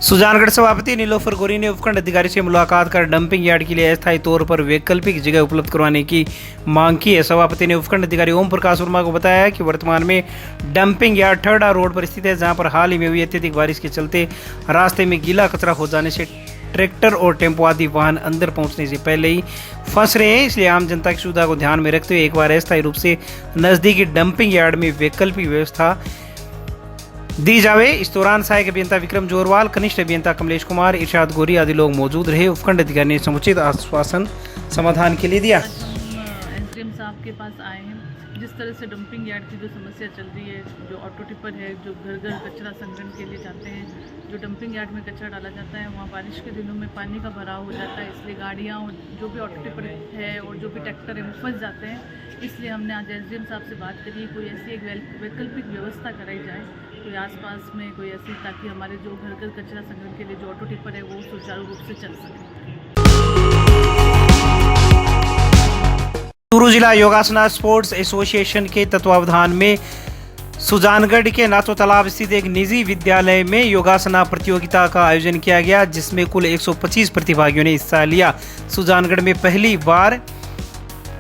सुजानगढ़ सभापति नीलोफर गोरी ने उपखंड अधिकारी से मुलाकात कर डंपिंग यार्ड के लिए अस्थायी तौर पर वैकल्पिक जगह उपलब्ध करवाने की मांग की है। सभापति ने उपखंड अधिकारी ओम प्रकाश वर्मा को बताया कि वर्तमान में डंपिंग यार्ड ठरडा रोड पर स्थित है, जहां पर हाल ही में हुई अत्यधिक बारिश के चलते रास्ते में गीला कचरा हो जाने से ट्रैक्टर और टेम्पो आदि वाहन अंदर पहुंचने से पहले ही फंस रहे हैं। इसलिए आम जनता की सुविधा को ध्यान में रखते हुए एक बार अस्थायी रूप से नजदीकी डंपिंग यार्ड में वैकल्पिक व्यवस्था दी जावे। इस दौरान सहायक अभियंता विक्रम जोरवाल, कनिष्ठ अभियंता कमलेश कुमार, इरशाद गोरी आदि लोग मौजूद रहे। उपखंड अधिकारी ने समुचित आश्वासन समाधान के लिए दिया। एसडीएम साहब के पास आए हैं। जिस तरह से डंपिंग यार्ड की जो समस्या चल रही है, जो ऑटो टिपर है जो घर घर कचरा संग्रहण के लिए जाते हैं, जो डंपिंग यार्ड में कचरा डाला जाता है, वहाँ बारिश के दिनों में पानी का भराव हो जाता है, इसलिए गाड़ियाँ और जो भी ऑटो टिपर है और जो भी ट्रैक्टर है वो फंस जाते हैं। इसलिए हमने आज एसडीएम साहब से बात करी, कोई ऐसी एक वैकल्पिक व्यवस्था कराई जाए कोई आसपास में कोई ऐसी, ताकि हमारे जो घर घर कचरा संग्रहण के लिए जो ऑटो टिपर है वो सुचारू रूप से चल सके। चूरू जिला योगासना स्पोर्ट्स एसोसिएशन के तत्वावधान में सुजानगढ़ के नाथो तालाब स्थित एक निजी विद्यालय में योगासना प्रतियोगिता का आयोजन किया गया, जिसमें कुल 125 प्रतिभागियों ने हिस्सा लिया। सुजानगढ़ में पहली बार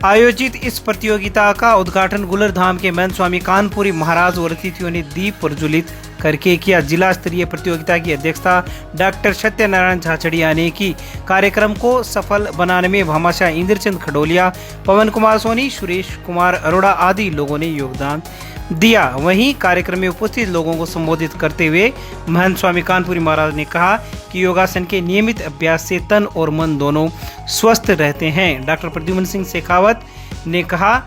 आयोजित इस प्रतियोगिता का उद्घाटन गुलर धाम के महंत स्वामी कानपुरी महाराज और अतिथियों ने दीप प्रज्वलित करके किया। जिला स्तरीय प्रतियोगिता की अध्यक्षता डॉक्टर सत्यनारायण झाचड़िया ने की। कार्यक्रम को सफल बनाने में भामाशाह इंद्रचंद खडोलिया, पवन कुमार सोनी, सुरेश कुमार अरोड़ा आदि लोगों ने योगदान दिया। वहीं कार्यक्रम में उपस्थित लोगों को संबोधित करते हुए महंत स्वामी कानपुरी महाराज ने कहा कि योगासन के नियमित अभ्यास से तन और मन दोनों स्वस्थ रहते हैं। डॉक्टर प्रद्युम्न सिंह शेखावत ने कहा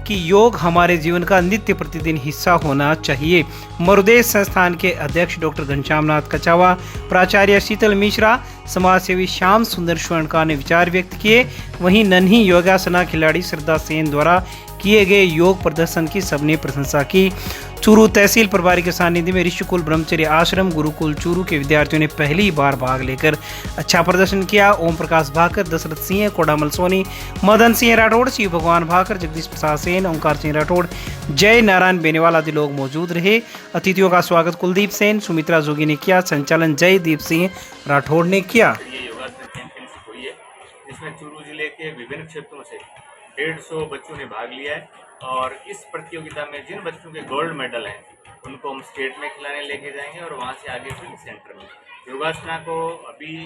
कि योग हमारे जीवन का नित्य प्रतिदिन हिस्सा होना चाहिए। मरुदेश संस्थान के अध्यक्ष डॉक्टर घनश्याम नाथ कचावा, प्राचार्य शीतल मिश्रा, समाज सेवी श्याम सुंदर स्वर्णकार ने विचार व्यक्त किए। वहीं नन्ही योगासना खिलाड़ी श्रद्धा सेन द्वारा किए गए योग प्रदर्शन की सबने प्रशंसा की। चूरू तहसील प्रभारी के सानिध्य में ऋषिकुल ब्रह्मचर्य आश्रम गुरुकुल चूरू के विद्यार्थियों ने पहली बार भाग लेकर अच्छा प्रदर्शन किया। ओम प्रकाश भाकर, दशरथ सिंह, कोडामल सोनी, मदन सिंह राठौड़, शिव भगवान भाकर, जगदीश प्रसाद सेन, ओंकार सिंह राठौड़, जय नारायण बेनीवाल आदि लोग मौजूद रहे। अतिथियों का स्वागत कुलदीप सेन, सुमित्रा जोगी ने किया। संचालन जयदीप सिंह राठौड़ ने किया। इसमें चूरू जिले के विभिन्न क्षेत्रों से 150 बच्चों ने भाग लिया है और इस प्रतियोगिता में जिन बच्चों के गोल्ड मेडल हैं उनको हम स्टेट में खिलाने लेके जाएंगे और वहाँ से आगे फिर सेंटर में। योगासना को अभी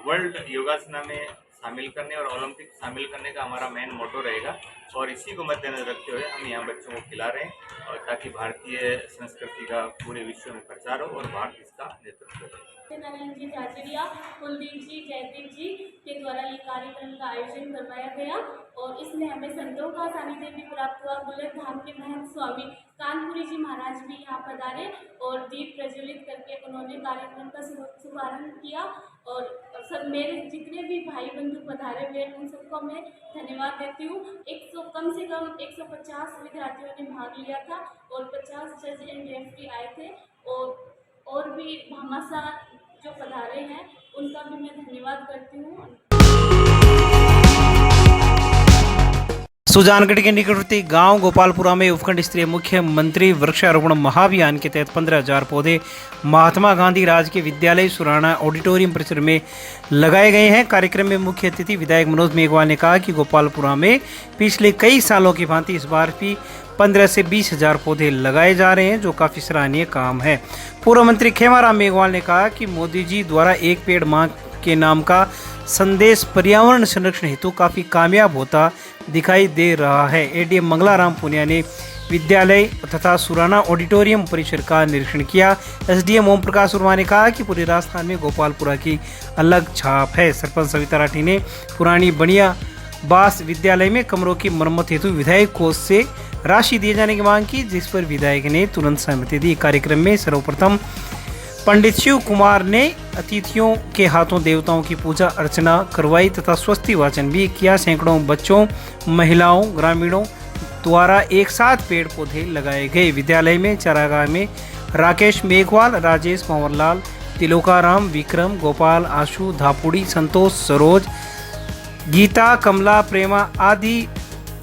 वर्ल्ड योगासना में शामिल करने और ओलंपिक शामिल करने का हमारा मेन मोटो रहेगा और इसी को मद्देनजर रखते हुए हम यहाँ बच्चों को खिला रहे हैं और ताकि भारतीय संस्कृति का पूरे विश्व में प्रचार हो और भारत इसका नेतृत्व करे। सत्यनारायण जी झाचड़िया, कुलदीप जी, जयदीप जी के द्वारा ये कार्यक्रम का आयोजन करवाया गया और इसमें हमें संतों का सानिध्य भी प्राप्त हुआ। गुलर धाम के महंत स्वामी कानपुरी जी महाराज भी यहाँ पधारे और दीप प्रज्वलित करके उन्होंने कार्यक्रम का शुभारंभ किया और सब मेरे जितने भी भाई बंधु पधारे हुए उन सबको मैं धन्यवाद देती हूँ। कम से कम 150 विद्यार्थियों ने भाग लिया था और 50 जज एंड रेफरी आए थे और भी भामाशाह जो पधारे हैं उनका भी मैं धन्यवाद करती हूँ। सुजानगढ़ के निकटवर्ती गांव गोपालपुरा में उपखंड स्तरीय मुख्यमंत्री वृक्षारोपण महाअभियान के तहत 15,000 पौधे महात्मा गांधी राजकीय विद्यालय सुराना ऑडिटोरियम परिसर में लगाए गए हैं। कार्यक्रम में मुख्य अतिथि विधायक मनोज मेघवाल ने कहा कि गोपालपुरा में पिछले कई सालों की भांति इस बार भी 15 से 20,000 पौधे लगाए जा रहे हैं, जो काफी सराहनीय काम है। पूर्व मंत्री खेमाराम मेघवाल ने कहा कि मोदी जी द्वारा एक पेड़ मां के नाम का संदेश पर्यावरण संरक्षण हेतु काफी कामयाब होता दिखाई दे रहा है। एडीएम मंगलाराम पुनिया ने विद्यालय तथा सुराना ऑडिटोरियम परिसर का निरीक्षण किया। एसडीएम ओम प्रकाश वर्मा ने कहा कि पूरे राजस्थान में गोपालपुरा की अलग छाप है। सरपंच सविता राठी ने पुरानी बनिया बास विद्यालय में कमरों की मरम्मत हेतु विधायक कोष से राशि दिए जाने की मांग की, जिस पर विधायक ने तुरंत सहमति दी। कार्यक्रम में सर्वप्रथम पंडित शिव कुमार ने अतिथियों के हाथों देवताओं की पूजा अर्चना करवाई तथा स्वस्ति वाचन भी किया। सैकड़ों बच्चों, महिलाओं, ग्रामीणों द्वारा एक साथ पेड़ पौधे लगाए गए। विद्यालय में चारागाह में राकेश मेघवाल, राजेश कंवरलाल, तिलोकाराम, विक्रम, गोपाल, आशु, धापुड़ी, संतोष, सरोज, गीता, कमला, प्रेमा आदि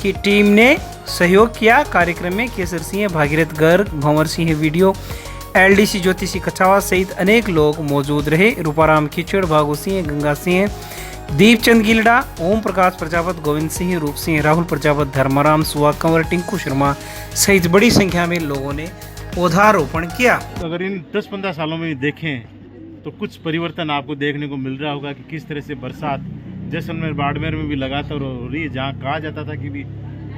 की टीम ने सहयोग किया। कार्यक्रम में केसर सिंह, भागीरथ गर्ग, भंवर सिंह वीडियो एलडीसी ज्योति सिंह कछावा सहित अनेक लोग मौजूद रहे। रूपाराम खिचड़, भागू सिंह, गंगा सिंह, दीपचंद गिलडा, ओम प्रकाश प्रजापत, गोविंद सिंह, रूप सिंह, राहुल प्रजापत, धर्माराम, सुहा कंवर, टिंकू शर्मा सहित बड़ी संख्या में लोगों ने पौधारोपण किया। अगर इन 10-15 सालों में देखें तो कुछ परिवर्तन आपको देखने को मिल रहा होगा कि किस तरह से बरसात जैसलमेर, बाड़मेर में भी लगातार हो रही है। जहाँ कहा जाता था कि भी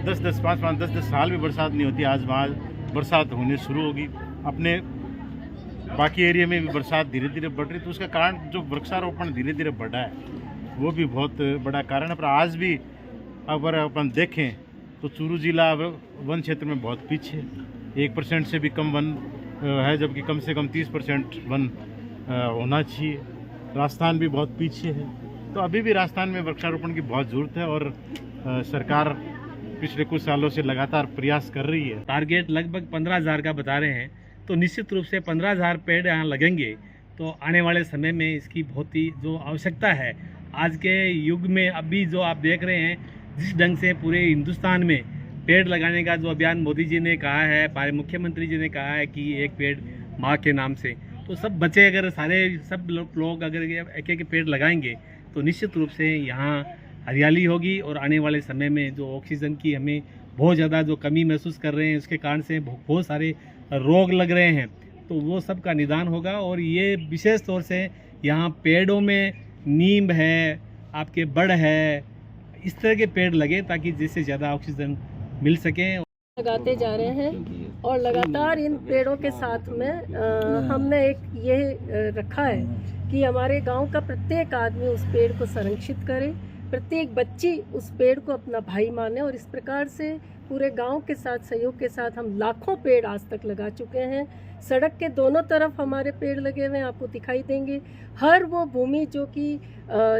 10-10 साल में बरसात नहीं होती, आज वहाँ बरसात होने शुरू होगी। अपने बाकी एरिया में भी बरसात धीरे धीरे बढ़ रही, तो उसका कारण जो वृक्षारोपण धीरे धीरे बढ़ा है वो भी बहुत बड़ा कारण है। पर आज भी अगर अपन देखें तो चूरू जिला वन क्षेत्र में बहुत पीछे, 1% से भी कम वन है, जबकि कम से कम 30% वन होना चाहिए। राजस्थान भी बहुत पीछे है, तो अभी भी राजस्थान में वृक्षारोपण की बहुत ज़रूरत है और सरकार पिछले कुछ सालों से लगातार प्रयास कर रही है। टारगेट लगभग 15,000 का बता रहे हैं, तो निश्चित रूप से 15,000 पेड़ यहाँ लगेंगे तो आने वाले समय में इसकी बहुत ही जो आवश्यकता है आज के युग में, अभी जो आप देख रहे हैं जिस ढंग से पूरे हिंदुस्तान में पेड़ लगाने का जो अभियान मोदी जी ने कहा है, हमारे मुख्यमंत्री जी ने कहा है कि एक पेड़ माँ के नाम से, तो सब बच्चे अगर सारे सब लोग अगर एक एक पेड़ लगाएंगे तो निश्चित रूप से यहाँ हरियाली होगी और आने वाले समय में जो ऑक्सीजन की हमें बहुत ज़्यादा जो कमी महसूस कर रहे हैं, उसके कारण से बहुत सारे रोग लग रहे हैं, तो वो सब का निदान होगा। और ये विशेष तौर से यहाँ पेड़ों में नीम है, आपके बड़ है, इस तरह के पेड़ लगे ताकि जिससे ज़्यादा ऑक्सीजन मिल सके। लगाते जा रहे हैं और लगातार इन पेड़ों के साथ में हमने एक ये रखा है कि हमारे गांव का प्रत्येक आदमी उस पेड़ को संरक्षित करे, प्रत्येक बच्ची उस पेड़ को अपना भाई माने, और इस प्रकार से पूरे गांव के साथ सहयोग के साथ हम लाखों पेड़ आज तक लगा चुके हैं। सड़क के दोनों तरफ हमारे पेड़ लगे हुए हैं, आपको दिखाई देंगे। हर वो भूमि जो कि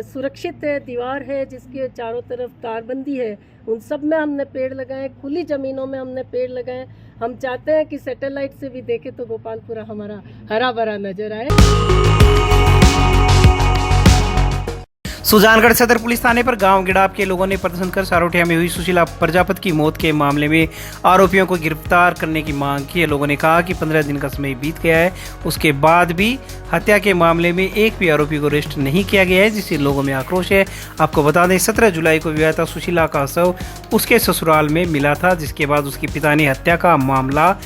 सुरक्षित है, दीवार है जिसके चारों तरफ तारबंदी है, उन सब में हमने पेड़ लगाए, खुली ज़मीनों में हमने पेड़ लगाए। हम चाहते हैं कि सैटेलाइट से भी देखें तो गोपालपुरा हमारा हरा भरा नजर आए। सुजानगढ़ सदर पुलिस थाने पर गांव गिड़ाप के लोगों ने प्रदर्शन कर सारोठिया में हुई सुशीला प्रजापत की मौत के मामले में आरोपियों को गिरफ्तार करने की मांग की है। लोगों ने कहा कि 15 दिन का समय बीत गया है, उसके बाद भी हत्या के मामले में एक भी आरोपी को अरेस्ट नहीं किया गया है, जिससे लोगों में आक्रोश है। आपको बता दें 17 जुलाई को विवाहिता सुशीला का शव उसके ससुराल में मिला था, जिसके बाद उसके पिता ने हत्या का मामला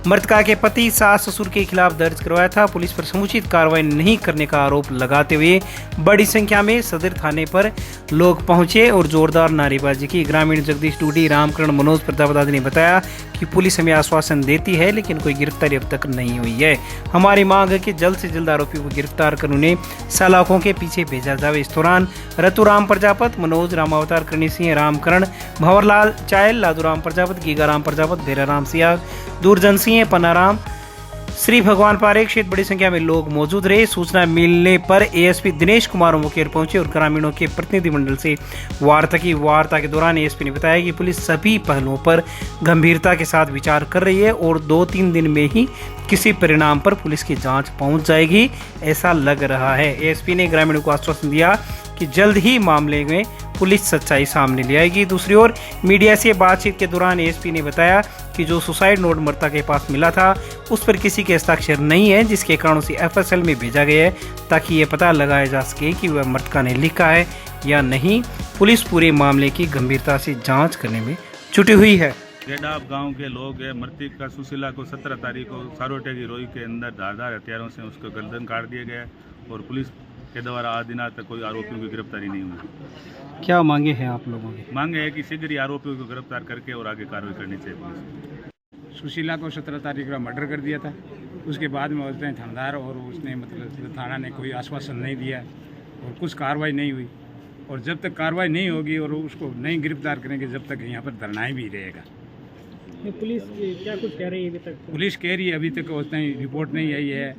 मृतका के पति सास ससुर के खिलाफ दर्ज करवाया था। पुलिस पर समुचित कार्रवाई नहीं करने का आरोप लगाते हुए बड़ी संख्या में सदर थाने पर लोग पहुंचे और जोरदार नारेबाजी की। ग्रामीण जगदीश डूडी, रामकरण, मनोज प्रताप आदि ने बताया कि पुलिस हमें आश्वासन देती है लेकिन कोई गिरफ्तारी अब तक नहीं हुई है। हमारी मांग है कि जल्द से जल्द आरोपियों को गिरफ्तार कर उन्हें सलाखों के पीछे भेजा जाए। इस दौरान रतुराम प्रजापत, मनोज, रामावतार, करणी सिंह, रामकरण, भंवरलाल चायल, लादूराम प्रजापत, गीगाराम प्रजापत, भेराराम सियाग, दूरजन सिंह, पन्नाराम, श्री भगवान पारेख सहित बड़ी संख्या में लोग मौजूद रहे। सूचना मिलने पर एएसपी दिनेश कुमार मुकेर पहुंचे और ग्रामीणों के प्रतिनिधिमंडल से वार्ता की। वार्ता के दौरान एएसपी ने बताया कि पुलिस सभी पहलुओं पर गंभीरता के साथ विचार कर रही है और 2-3 दिन में ही किसी परिणाम पर पुलिस की जांच पहुंच जाएगी, ऐसा लग रहा है। एएसपी ने ग्रामीणों को आश्वासन दिया कि जल्द ही मामले में पुलिस सच्चाई सामने ले आएगी। दूसरी ओर मीडिया से बातचीत के दौरान एएसपी ने बताया कि जो सुसाइड नोट मृतक के पास मिला था उस पर किसी के हस्ताक्षर नहीं है, जिसके कारण उसे एफएसएल में भेजा गया है ताकि ये पता लगाया जा सके कि वह मृतका ने लिखा है या नहीं। पुलिस पूरे मामले की गंभीरता से जांच करने में जुटी हुई है। गेडाप गांव के लोग मृतक सुशीला को 17 तारीख को सारोटे की रोई के अंदर धारदार हथियारों से उसको गर्दन काट दिया गया और पुलिस के द्वारा आज दिन तक कोई आरोपियों की गिरफ्तारी नहीं हुई। क्या मांगे हैं आप लोगों की? मांगे है कि शीघ्र ही आरोपियों को गिरफ्तार करके और आगे कार्रवाई करनी चाहिए। पुलिस सुशीला को 17 तारीख का मर्डर कर दिया था, उसके बाद में उसने थानेदार और उसने मतलब थाना ने कोई आश्वासन नहीं दिया और कुछ कार्रवाई नहीं हुई, और जब तक कार्रवाई नहीं होगी और उसको नहीं गिरफ्तार करेंगे जब तक यहाँ पर धरना भी रहेगा। पुलिस क्या कुछ कह रही है अभी तक? पुलिस कह रही है अभी तक उतना रिपोर्ट नहीं आई है,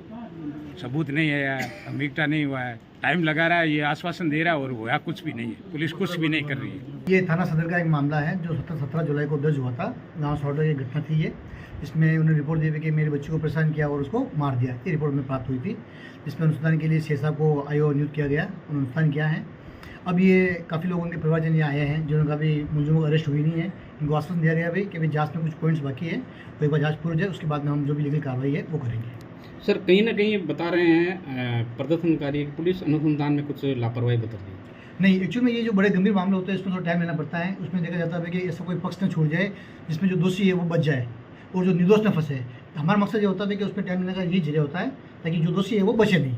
सबूत नहीं आया, अमीकता नहीं हुआ है, टाइम लगा रहा है, ये आश्वासन दे रहा है और हुआ कुछ भी नहीं है, पुलिस कुछ भी नहीं कर रही है। ये थाना सदर का एक मामला है जो 17 जुलाई को दर्ज हुआ था। गांव सौड़ा की घटना थी ये, इसमें उन्होंने रिपोर्ट दी कि मेरे बच्चे को परेशान किया और उसको मार दिया। ये रिपोर्ट में प्राप्त हुई थी, जिसमें अनुसंधान के लिए शेष साहब को आईओ नियुक्त किया गया, उन्होंने अनुसंधान किया है। अब ये काफ़ी लोगों के परिवारजन यहाँ आए हैं जिन्होंने अभी मुलजिमों को अरेस्ट हुई नहीं है। इनको आश्वासन दिया गया भाई कि अभी जाँच में कुछ पॉइंट्स बाकी है, तो एक बार जाँच पूरी हो जाए उसके बाद में हम जो भी लीगल कार्रवाई है वो करेंगे। सर कहीं ना कहीं बता रहे हैं प्रदर्शनकारी पुलिस अनुसंधान में कुछ लापरवाही बता रही है। नहीं, एक्चुअली में ये जो बड़े गंभीर मामले होते हैं इसमें थोड़ा टाइम लेना पड़ता है। उसमें देखा जाता है कि ऐसा कोई पक्ष न छूट जाए जिसमें जो दोषी है वो बच जाए और जो निर्दोष न फंसे। हमारा मकसद ये होता है कि उसमें टाइम लेने का यही जरिया होता है ताकि जो दोषी है वो बचे नहीं।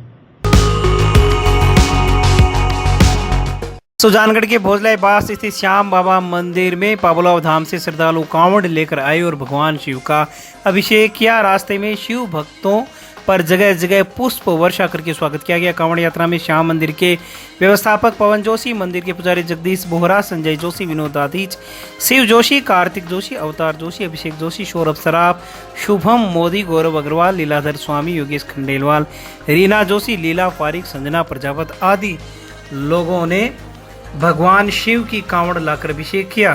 सुजानगढ़ के भोजलाई बास स्थित श्याम बाबा मंदिर में पाबुलाव धाम से श्रद्धालु कांवड़ लेकर आए और भगवान शिव का अभिषेक किया। रास्ते में शिव भक्तों पर जगह जगह पुष्प वर्षा करके स्वागत किया गया। कांवड़ यात्रा में श्याम मंदिर के व्यवस्थापक पवन जोशी, मंदिर के पुजारी जगदीश बोहरा, संजय जोशी, विनोद दाधीच, शिव जोशी, कार्तिक जोशी, अवतार जोशी, अभिषेक जोशी, सौरभ सराफ, शुभम मोदी, गौरव अग्रवाल, लीलाधर स्वामी, योगेश खंडेलवाल, रीना जोशी, लीला फारिक, संजना प्रजापत आदि लोगों ने भगवान शिव की कांवड़ लाकर अभिषेक किया।